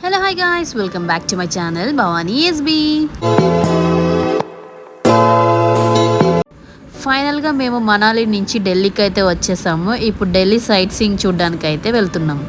Hello hi guys, welcome back to my channel Bhavani SB. ఫైనల్గా మేము మనాలి నుంచి ఢిల్లీకి అయితే వచ్చేసాము. ఇప్పుడు ఢిల్లీ సైట్ సీయింగ్ చూడడానికి అయితే వెళ్తున్నాము.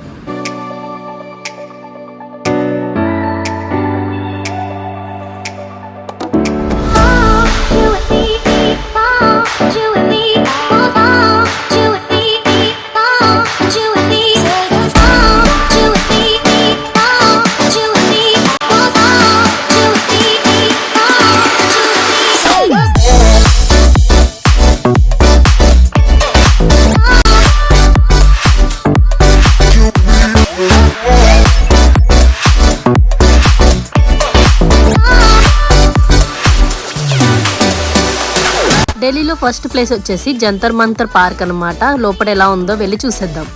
ఢిల్లీలో ఫస్ట్ ప్లేస్ వచ్చేసి జంతర్ మంతర్ పార్క్ అన్నమాట. లోపల ఎలా ఉందో వెళ్ళి చూసేద్దాం.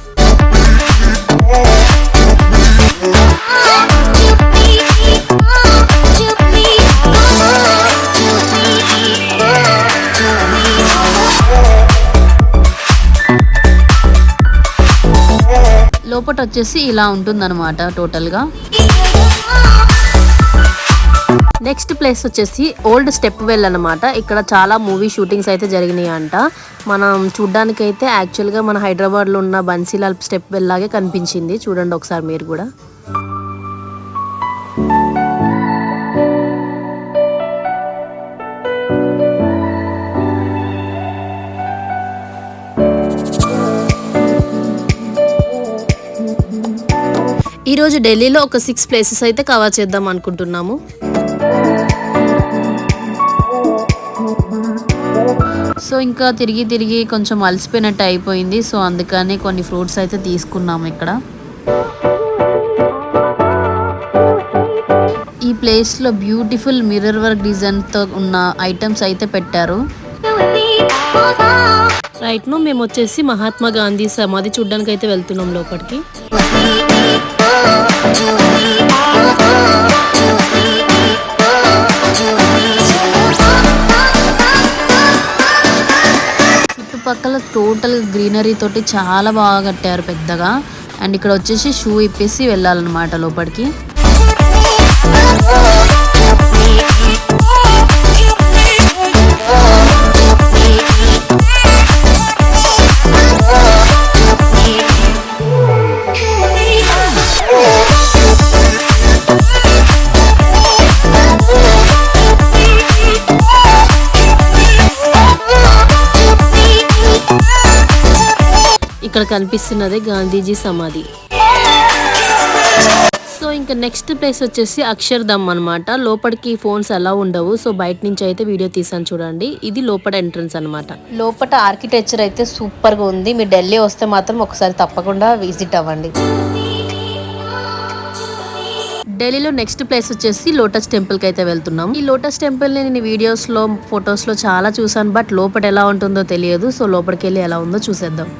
లోపల వచ్చేసి ఇలా ఉంటుందన్నమాట టోటల్గా. నెక్స్ట్ ప్లేస్ వచ్చేసి ఓల్డ్ స్టెప్ వెల్ అనమాట. ఇక్కడ చాలా మూవీ షూటింగ్స్ అయితే జరిగినాయి అంట. మనం చూడ్డానికి అయితే యాక్చువల్గా మన హైదరాబాద్లో ఉన్న బన్సీలాల్ స్టెప్ వెల్ లాగే కనిపించింది. చూడండి ఒకసారి మీరు కూడా. ఈరోజు ఢిల్లీలో ఒక 6 ప్లేసెస్ అయితే కవర్ చేద్దాం అనుకుంటున్నాము. సో ఇంకా తిరిగి కొంచెం అలసిపోయినట్టు అయిపోయింది. సో అందుకని కొన్ని ఫ్రూట్స్ అయితే తీసుకున్నాము. ఇక్కడ ఈ ప్లేస్లో బ్యూటిఫుల్ మిర్రర్ వర్క్ డిజైన్తో ఉన్న ఐటమ్స్ అయితే పెట్టారు. రైట్ నో మేము వచ్చేసి మహాత్మా గాంధీ సమాధి చూడడానికి అయితే వెళ్తున్నాం లోపలికి. చుట్టుపక్కల టోటల్ గ్రీనరీ తోటి చాలా బాగా కట్టారు పెద్దగా. అండ్ ఇక్కడ వచ్చేసి షూ ఇప్పేసి వెళ్ళాలన్నమాట లోపలికి. ఇక్కడ కనిపిస్తున్నది గాంధీజీ సమాధి. సో ఇంకా నెక్స్ట్ ప్లేస్ వచ్చేసి అక్షర్ధామ్ అనమాట. లోపలికి ఫోన్స్ అలా ఉండవు. సో బయట నుంచి అయితే వీడియో తీసాను చూడండి. ఇది లోపల ఎంట్రన్స్ అనమాట. లోపల ఆర్కిటెక్చర్ అయితే సూపర్గా ఉంది. మీరు ఢిల్లీ వస్తే మాత్రం ఒకసారి తప్పకుండా విజిట్ అవ్వండి. ఢిల్లీలో నెక్స్ట్ ప్లేస్ వచ్చేసి లోటస్ టెంపుల్కి అయితే వెళ్తున్నాం. ఈ లోటస్ టెంపుల్ని నేను వీడియోస్లో ఫొటోస్లో చాలా చూసాను. బట్ లోపల ఎలా ఉంటుందో తెలియదు. సో లోపలికి వెళ్ళి ఎలా ఉందో చూసేద్దాం.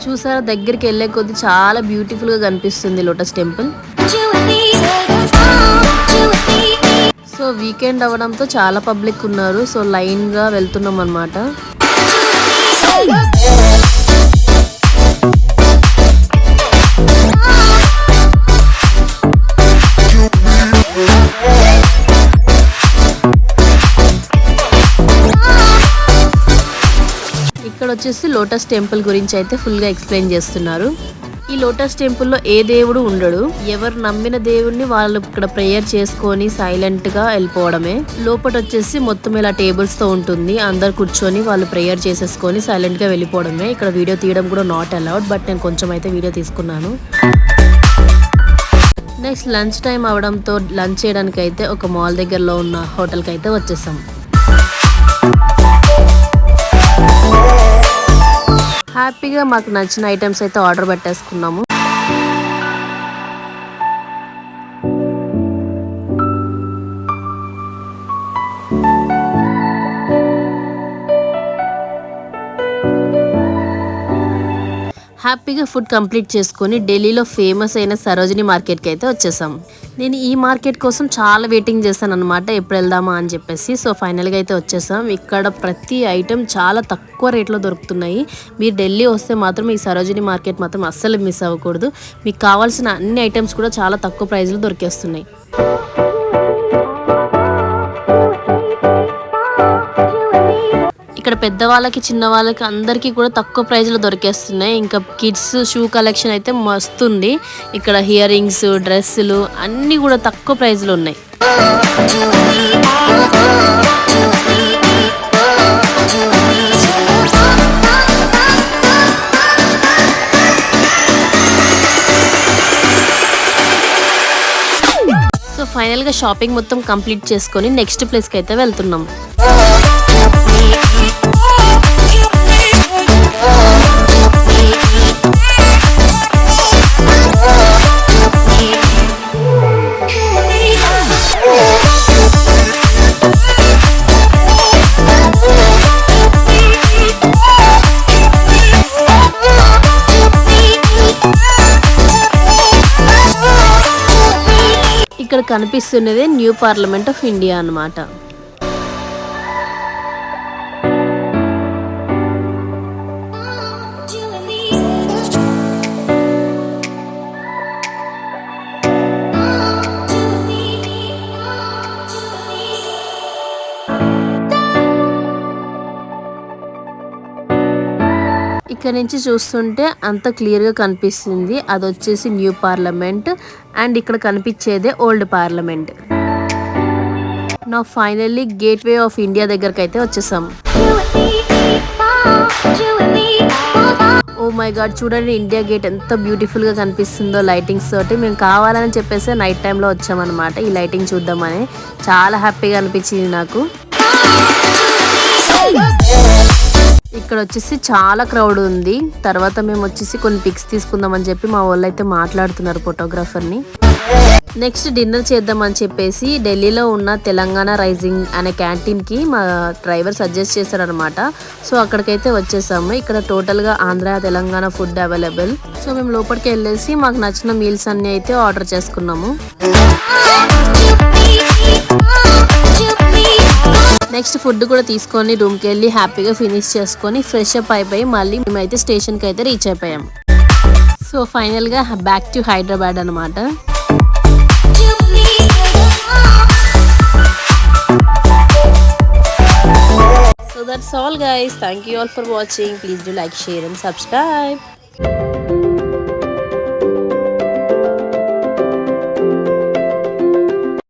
చూసారా, దగ్గరికి వెళ్ళే కొద్ది చాలా బ్యూటిఫుల్ గా కనిపిస్తుంది లోటస్ టెంపుల్. సో వీకెండ్ అవడంతో చాలా పబ్లిక్ ఉన్నారు. సో లైన్ గా వెళ్తున్నాం అన్నమాట. ఇక్కడ వచ్చేసి లోటస్ టెంపుల్ గురించి అయితే ఫుల్ గా ఎక్స్ప్లెయిన్ చేస్తున్నారు. ఈ లోటస్ టెంపుల్లో ఏ దేవుడు ఉండడు. ఎవరు నమ్మిన దేవుడిని వాళ్ళు ఇక్కడ ప్రేయర్ చేసుకొని సైలెంట్ గా వెళ్ళిపోవడమే. లోపల వచ్చేసి మొత్తం ఇలా టేబుల్స్ తో ఉంటుంది. అందరు కూర్చొని వాళ్ళు ప్రేయర్ చేసేసుకొని సైలెంట్ గా వెళ్ళిపోవడమే. ఇక్కడ వీడియో తీయడం కూడా నాట్ అలౌడ్. బట్ నేను కొంచెం అయితే వీడియో తీసుకున్నాను. నెక్స్ట్ లంచ్ టైం అవడంతో లంచ్ చేయడానికి అయితే ఒక మాల్ దగ్గరలో ఉన్న హోటల్కి అయితే వచ్చేసాం. హ్యాపీగా మాకు నచ్చిన ఐటమ్స్ అయితే ఆర్డర్ పెట్టేసుకున్నాము. హ్యాపీగా ఫుడ్ కంప్లీట్ చేసుకొని ఢిల్లీలో ఫేమస్ అయిన సరోజిని మార్కెట్కి అయితే వచ్చేసాం. నేను ఈ మార్కెట్ కోసం చాలా వెయిటింగ్ చేశాను అనమాట, ఎప్పుడు వెళ్దామా అని చెప్పేసి. సో ఫైనల్గా అయితే వచ్చేసాం. ఇక్కడ ప్రతి ఐటెం చాలా తక్కువ రేట్లో దొరుకుతున్నాయి. మీరు ఢిల్లీ వస్తే మాత్రం ఈ సరోజిని మార్కెట్ మాత్రం అస్సలు మిస్ అవ్వకూడదు. మీకు కావాల్సిన అన్ని ఐటమ్స్ కూడా చాలా తక్కువ ప్రైస్లో దొరికేస్తున్నాయి. ఇక్కడ పెద్దవాళ్ళకి చిన్న వాళ్ళకి అందరికీ కూడా తక్కువ ప్రైజ్లో దొరికేస్తున్నాయి. ఇంకా కిడ్స్ షూ కలెక్షన్ అయితే మస్తుంది. ఇక్కడ ఇయర్ రింగ్స్, డ్రెస్సులు అన్నీ కూడా తక్కువ ప్రైజ్లో ఉన్నాయి. సో ఫైనల్గా షాపింగ్ మొత్తం కంప్లీట్ చేసుకొని నెక్స్ట్ ప్లేస్కి అయితే వెళ్తున్నాం. ఇక్కడ కనిపిస్తున్నదే న్యూ పార్లమెంట్ ఆఫ్ ఇండియా అన్నమాట. ఇక్కడ నుంచి చూస్తుంటే అంత క్లియర్గా కనిపిస్తుంది. అది వచ్చేసి న్యూ పార్లమెంట్ అండ్ ఇక్కడ కనిపించేదే ఓల్డ్ పార్లమెంట్. నా finally gate way of India దగ్గరకు అయితే వచ్చేసాం. ఓ మై గాడ్, చూడండి ఇండియా గేట్ ఎంత బ్యూటిఫుల్గా కనిపిస్తుందో లైటింగ్స్ తోటి. మేము కావాలని చెప్పేసి నైట్ టైంలో వచ్చామన్నమాట ఈ లైటింగ్ చూద్దామని. చాలా హ్యాపీగా అనిపించింది నాకు. ఇక్కడ వచ్చేసి చాలా క్రౌడ్ ఉంది. తర్వాత మేము వచ్చేసి కొన్ని పిక్స్ తీసుకుందామని చెప్పి మా వాళ్ళు అయితే మాట్లాడుతున్నారు ఫోటోగ్రాఫర్ని. నెక్స్ట్ డిన్నర్ చేద్దామని చెప్పేసి ఢిల్లీలో ఉన్న తెలంగాణ రైజింగ్ అనే క్యాంటీన్కి మా డ్రైవర్ సజెస్ట్ చేశారనమాట. సో అక్కడికైతే వచ్చేసాము. ఇక్కడ టోటల్గా Andhra Telangana food available. So మేము లోపలికి వెళ్ళేసి మాకు నచ్చిన మీల్స్ అన్నీ అయితే ఆర్డర్ చేసుకున్నాము. నెక్స్ట్ ఫుడ్ కూడా తీసుకొని రూమ్కి వెళ్ళి హ్యాపీగా ఫినిష్ చేసుకొని ఫ్రెష్ అప్ అయిపోయి మళ్ళీ మేమైతే స్టేషన్కి అయితే రీచ్ అయిపోయాం. సో ఫైనల్గా బ్యాక్ టు హైదరాబాద్ అనమాట. So that's all guys. Thank you all for watching. Please do like, share and subscribe.